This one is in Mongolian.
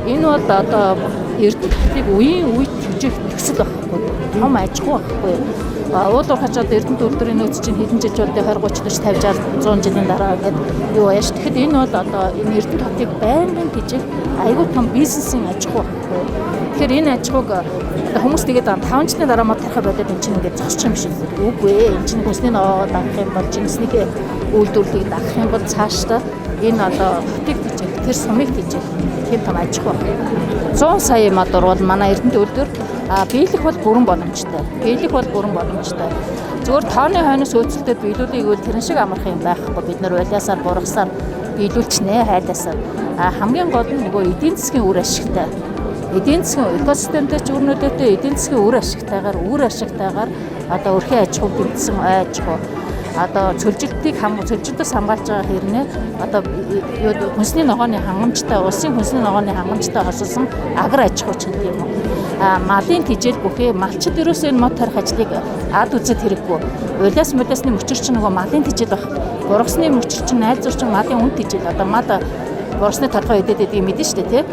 Энэ бол одоо Эрдэнэтийг үеийн үед хэмжих төсөл байхгүй. Том аж ахуй байхгүй. Уул уурхач одоо Эрдэнэт үйлдвэрийн нөөц чинь хэдэн жил болтой 20 30 40 50 60 100 жилийн дараа гэдэг юу яаш. Тэгэхэд энэ бол одоо энэ Эрдэнэт хотыг байнгын хэмжих айгүй том бизнесийн аж ахуй байхгүй. Тэгэхээр энэ аж ахуйг хүмүүс тэгээд 5 жилийн дараа мод тарихаа бодоод энэ чинь ингээд зогсчих юм шиг үү? Үгүй ээ. Энэ чинь хүнсний ногоо дагах юм бол жинснийх үйлдвэрлэлийг дагах юм бол цаашдаа энэ одоо хотыг тийжэх, тэр сумыг тийжэх тийм том аж ахуй. 100 сая модор бол манай Эрдэнэт үйлдвэр биелэх бол бүрэн боломжтой. Зүгээр тооны хойноос хөөцөлдөд биелүүлэх гэвэл тэрэн шиг амархан юм байхгүй. Бид нар улиасаар бургасаар биелүүлчихнэ хайдаасаа. Хамгийн гол нь нөгөө эдийн засгийн үр ашигтай. Эдийн засгийн экосистемтэй ч өрнөдөөтэй эдийн засгийн үр ашигтайгаар одоо өрхийн аж ахуй гэмтсэн аж ахуй одоо цөлжилтөөс хамгаалж байгаа хэрнээ одоо хүнсний ногооны хангамжтай улсын хүнсний ногооны хангамжтай холбосон агар аж ахуй ч гэдэг юм уу. Малын тижэл бүхий малчид ерөөсөө энэ мод тарих ажлыг ад үзэд хэрэггүй. Улиас модасны мөчөр чинь нөгөө малын тижэл баг. Бургасны мөчөр чинь найз зурчин малын үн тижэл одоо мал бургасны толгой идэд мэдэн шүү дээ тий.